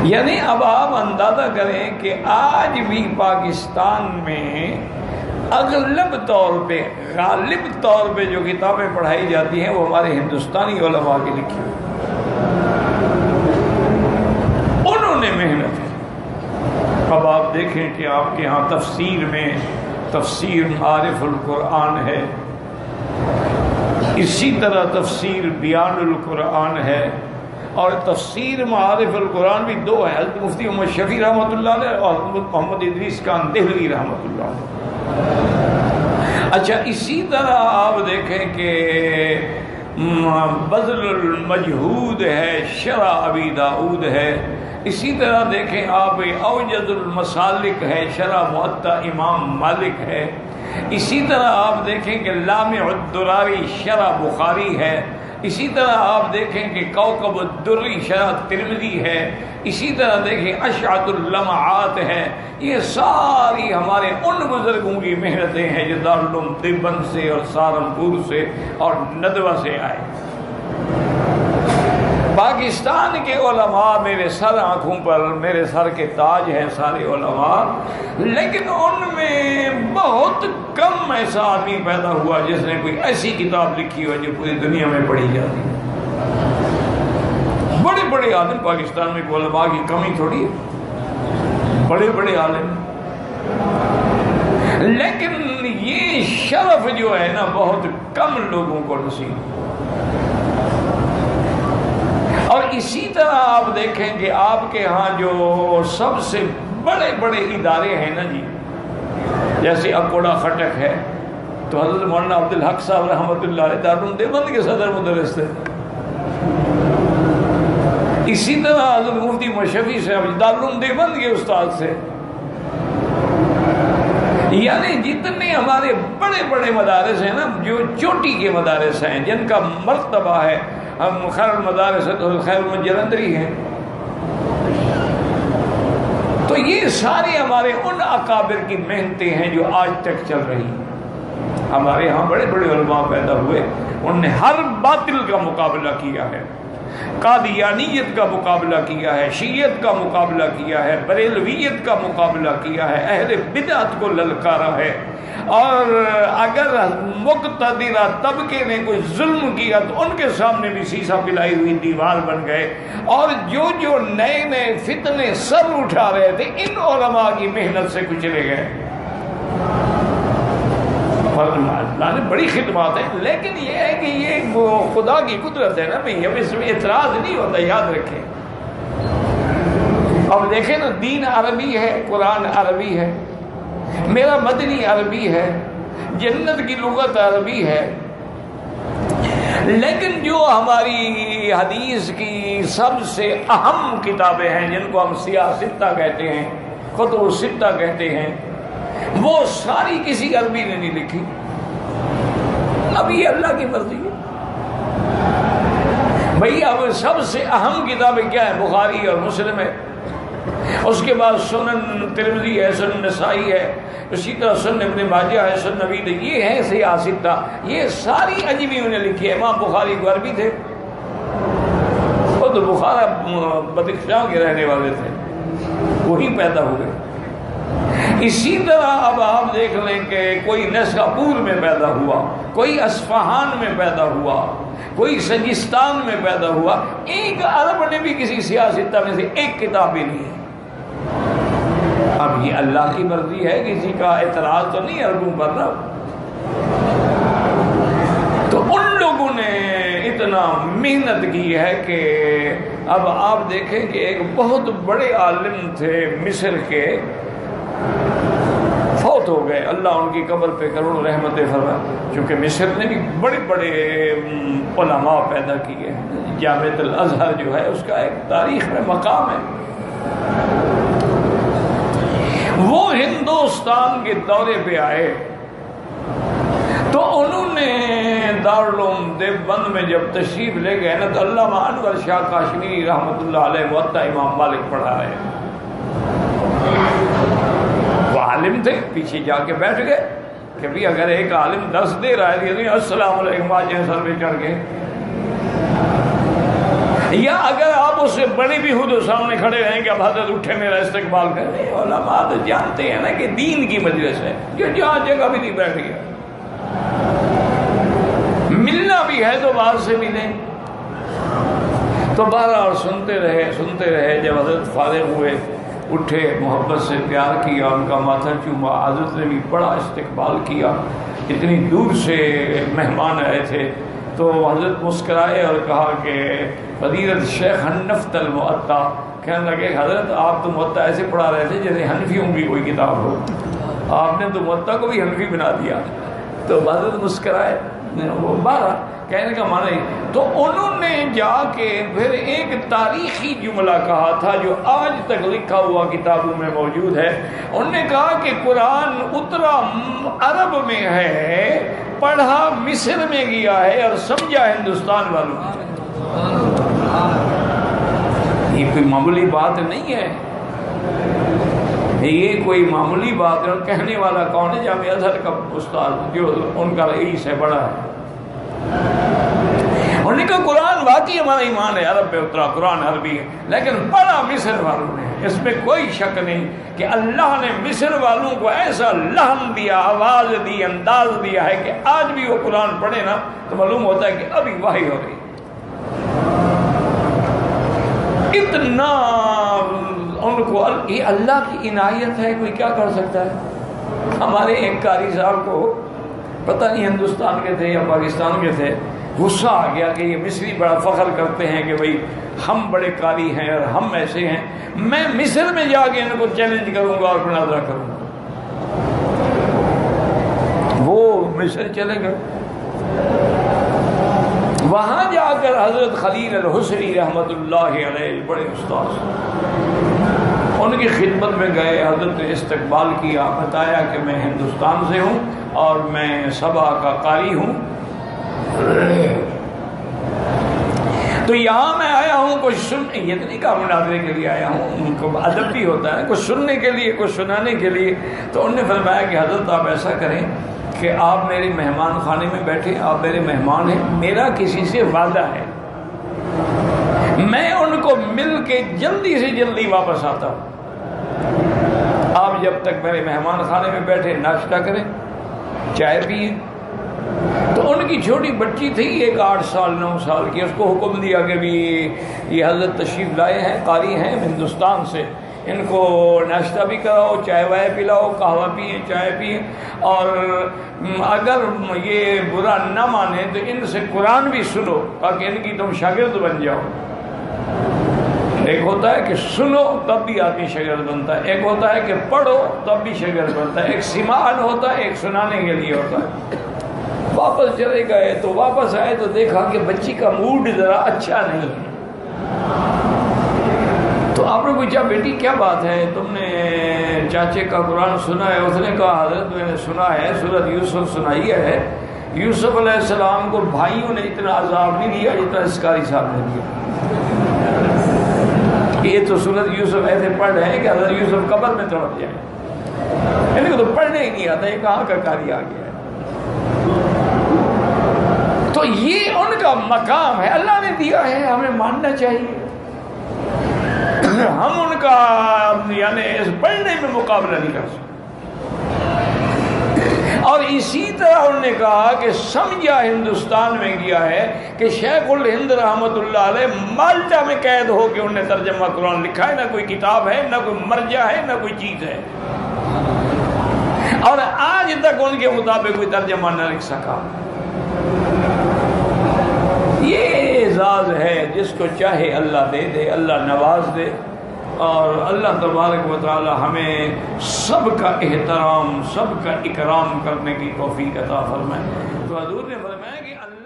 یعنی اب آپ اندازہ کریں کہ آج بھی پاکستان میں غالب طور پہ جو کتابیں پڑھائی جاتی ہیں وہ ہمارے ہندوستانی علماء کی لکھی ہوئی، انہوں نے محنت کی۔ اب آپ دیکھیں کہ آپ کے ہاں تفسیر میں تفسیر معارف القرآن ہے، اسی طرح تفسیر بیان القرآن ہے، اور تفسیر معارف القرآن بھی دو ہے، حضرت مفتی محمد شفیع رحمۃ اللہ علیہ اور محمد ادریس خان دہلوی رحمۃ اللہ علیہ۔ اچھا، اسی طرح آپ دیکھیں کہ بذل المجہود ہے، شرح ابی داؤد ہے، اسی طرح دیکھیں آپ اوجز المسالک ہے، شرح موطا امام مالک ہے، اسی طرح آپ دیکھیں کہ لامع الدراری شرح بخاری ہے، اسی طرح آپ دیکھیں کہ کوكب الدری شرح ترمذی ہے، اسی طرح دیکھیں اشعۃ اللمعات ہے۔ یہ ساری ہمارے ان بزرگوں کی محنتیں ہیں جو دارالعلوم دیوبند سے اور سہارنپور سے اور ندوہ سے آئے۔ پاکستان کے علماء میرے سر آنکھوں پر میرے سر کے تاج ہیں سارے علماء، لیکن ان میں بہت کم ایسا آدمی پیدا ہوا جس نے کوئی ایسی کتاب لکھی ہو جو پوری دنیا میں پڑھی جاتی ہے۔ بڑے بڑے عالم پاکستان میں علماء کی کمی تھوڑی ہے، بڑے بڑے عالم، لیکن یہ شرف جو ہے نا بہت کم لوگوں کو نصیب۔ اور اسی طرح آپ دیکھیں کہ آپ کے ہاں جو سب سے بڑے بڑے ادارے ہیں نا جی، جیسے اکوڑا خٹک ہے تو حضرت مولانا عبدالحق صاحب رحمۃ اللہ علیہ دارالعلوم دیوبند کے صدر مدرس تھے۔ اسی طرح حضرت مفتی مشفی صاحب دارالعلوم دیوبند کے استاد تھے۔ یعنی جتنے ہمارے بڑے بڑے مدارس ہیں نا، جو چوٹی کے مدارس ہیں جن کا مرتبہ ہے، خیر المدارس خیر جلندری ہے، تو یہ سارے ہمارے ان اکابر کی محنتیں ہیں جو آج تک چل رہی ہیں۔ ہمارے ہاں بڑے بڑے علماء پیدا ہوئے، انہوں نے ہر باطل کا مقابلہ کیا ہے، قادیانیت کا مقابلہ کیا ہے، شیعت کا مقابلہ کیا ہے، بریلویت کا مقابلہ کیا ہے، اہل بدعت کو للکارا ہے، اور اگر مقتدرہ طبقے نے کوئی ظلم کیا تو ان کے سامنے بھی سیسا پلائی ہوئی دیوار بن گئے، اور جو نئے نئے فتنے سر اٹھا رہے تھے ان علماء کی محنت سے کچلے گئے۔ اللہ نے بڑی خدمات ہیں، لیکن یہ ہے کہ یہ خدا کی قدرت ہے نا بھئی، اب اس میں اعتراض نہیں ہوتا، یاد رکھیں۔ اب دیکھیں نا، دین عربی ہے، قرآن عربی ہے، میرا مدنی عربی ہے، جنت کی لغت عربی ہے، لیکن جو ہماری حدیث کی سب سے اہم کتابیں ہیں جن کو ہم سیاہ ستہ کہتے ہیں، کتب ستہ کہتے ہیں، وہ ساری کسی عربی نے نہیں لکھی۔ اب یہ اللہ کی مرضی ہے بھئی۔ اب سب سے اہم کتابیں کیا ہیں؟ بخاری اور مسلم ہے، اس کے بعد سنن ترمذی ہے، سنن نسائی ہے، اسی طرح سنن ابن ماجہ ہے، سنن نبی، یہ ہیں سیاہ ستہ، یہ ساری اجمیوں نے لکھی ہے۔ امام بخاری کو عربی تھے، وہ تو بخارا بدخشاں کے رہنے والے تھے، وہی پیدا ہوئے۔ اسی طرح اب آپ دیکھ لیں کہ کوئی نساپور میں پیدا ہوا، کوئی اصفہان میں پیدا ہوا، کوئی سجستان میں پیدا ہوا، ایک عرب نے بھی کسی سیاہ ستہ میں سے ایک کتاب بھی نہیں ہے۔ اب یہ اللہ کی مرضی ہے، کسی کا اعتراض تو نہیں عربوں پر نا۔ تو ان لوگوں نے اتنا محنت کی ہے کہ اب آپ دیکھیں کہ ایک بہت بڑے عالم تھے مصر کے، فوت ہو گئے، اللہ ان کی قبر پہ کروڑوں رحمتیں فرمائے، چونکہ مصر نے بھی بڑے بڑے علماء پیدا کیے۔ جامعۃ الازہر جو ہے اس کا ایک تاریخ میں مقام ہے۔ وہ ہندوستان کے دورے پہ آئے تو انہوں نے دارالعلوم دیوبند میں جب تشریف لے گئے نا تو علامہ انور شاہ کاشمیری رحمۃ اللہ علیہ موطا امام مالک پڑھا رہے ہیں۔ وہ عالم تھے، پیچھے جا کے بیٹھ گئے کہ بھی اگر ایک عالم درس دے رہا ہے السلام علیکم آج سر پہ چڑھ گئے، یا اگر آپ اس سے بڑے بھی ہوں تو سامنے کھڑے رہیں کہ اب حضرت اٹھے میرا استقبال کریں. علماء تو جانتے ہیں نا کہ دین کی مجلس ہے، جو جہاں جگہ بھی نہیں بیٹھ گیا. ملنا بھی ہے تو بعد سے ملیں. تو بہرحال سنتے رہے. جب حضرت فارغ ہوئے، اٹھے، محبت سے پیار کیا، ان کا ماتھا چوما. حضرت نے بھی بڑا استقبال کیا. اتنی دور سے مہمان آئے تھے تو حضرت مسکرائے اور کہا کہ فضیلت شیخ حنفت المؤطا. کہنے لگے حضرت آپ تو مؤطا ایسے پڑھا رہے تھے جیسے حنفیوں کی کوئی کتاب ہو، آپ نے تو مؤطا کو بھی حنفی بنا دیا. تو حضرت مسکرائے. وہ بارہ کہنے کا معنی تو انہوں نے جا کے پھر ایک تاریخی جملہ کہا تھا جو آج تک لکھا ہوا کتابوں میں موجود ہے. انہوں نے کہا کہ قرآن اترا عرب میں ہے، پڑھا مصر میں گیا ہے اور سمجھا ہندوستان والوں نے. یہ کوئی معمولی بات نہیں ہے، یہ کوئی معمولی بات ہے. اور کہنے والا کون ہے؟ جامعہ ازہر کا استاد جو ان کا رئیس ہے، بڑا ہے. انہوں نے کہا قرآن واقعی ہمارا ایمان ہے، عرب پہ اترا، قرآن عربی ہے، لیکن پڑھا مصر والوں نے. اس میں کوئی شک نہیں کہ اللہ نے مصر والوں کو ایسا لحن دیا، آواز دی، انداز دیا ہے کہ آج بھی وہ قرآن پڑھے نا تو معلوم ہوتا ہے کہ ابھی وحی ہو رہی. اتنا ان کو یہ اللہ کی عنایت ہے، کوئی کیا کر سکتا ہے. ہمارے ایک قاری صاحب کو پتہ نہیں ہندوستان کے تھے یا پاکستان کے تھے، غصہ آ گیا کہ یہ مصری بڑا فخر کرتے ہیں کہ بھئی ہم بڑے قاری ہیں اور ہم ایسے ہیں، میں مصر میں جا کے ان کو چیلنج کروں گا اور مناظرہ کروں گا. وہ مصر چلے گئے. وہاں جا کر حضرت خلیل الحسری رحمۃ اللہ علیہ بڑے استاد، ان کی خدمت میں گئے. حضرت نے استقبال کیا، بتایا کہ میں ہندوستان سے ہوں اور میں سبا کا قاری ہوں، تو یہاں میں آیا ہوں کچھ سننے، یہ تو نہیں کہا مناظرے کے لیے آیا ہوں، ان کو ادب بھی ہوتا ہے کچھ سننے کے لیے، کچھ سنانے کے لیے. تو انہوں نے فرمایا کہ حضرت آپ ایسا کریں کہ آپ میرے مہمان خانے میں بیٹھے، آپ میرے مہمان ہیں، میرا کسی سے وعدہ ہے، میں ان کو مل کے جلدی سے جلدی واپس آتا ہوں. آپ جب تک میرے مہمان خانے میں بیٹھے ناشتہ کریں، چائے پئیں. تو ان کی چھوٹی بچی تھی، ایک 8 سال 9 سال کی، اس کو حکم دیا کہ بھی یہ حضرت تشریف لائے ہیں، قاری ہیں ہندوستان سے، ان کو ناشتہ بھی کراؤ، چائے وائے پلاؤ، قہوہ پئیں، چائے پئیں، اور اگر یہ برا نہ مانے تو ان سے قرآن بھی سنو تاکہ ان کی تم شاگرد بن جاؤ. ایک ہوتا ہے کہ سنو تب بھی آدمی شاگرد بنتا ہے، ایک ہوتا ہے کہ پڑھو تب بھی شاگرد بنتا ہے. ایک سماعت ہوتا ہے، ایک سنانے کے لیے ہوتا ہے. واپس چلے گئے تو واپس آئے تو دیکھا کہ بچی کا موڈ ذرا اچھا نہیں ہے. تو آپ نے پوچھا بیٹی کیا بات ہے، تم نے چاچے کا قرآن سنا ہے؟ اس نے کہا حضرت میں نے سنا ہے، سورۃ یوسف سنائی ہے، یوسف علیہ السلام کو بھائیوں نے اتنا عذاب نہیں دیا جتنا اس قاری صاحب نے دیا. یہ تو سورۃ یوسف ایسے پڑھ رہے ہیں کہ حضرت یوسف قبر میں تڑپ جائیں. ان کو تو پڑھنے ہی نہیں آتا، یہ کہاں کا قاری آ گیا ہے. تو یہ ان کا مقام ہے، اللہ نے دیا ہے، ہمیں ماننا چاہیے. ہم ان کا یعنی اس پڑھنے میں مقابلہ نہیں کر سکتے. اور اسی طرح انہوں نے کہا کہ سمجھا ہندوستان میں گیا ہے کہ شیخ الہند رحمۃ اللہ علیہ مالٹا میں قید ہو کے انہوں نے ترجمہ قرآن لکھا ہے. نہ کوئی کتاب ہے، نہ کوئی مرجع ہے، نہ کوئی چیز ہے، اور آج تک ان کے مطابق کوئی ترجمہ نہ لکھ سکا. یہ اعزاز ہے، جس کو چاہے اللہ دے دے، اللہ نواز دے. اور اللہ تبارک و تعالی ہمیں سب کا احترام، سب کا اکرام کرنے کی توفیق عطا فرمائے. تو حضور نے فرمایا کہ اللہ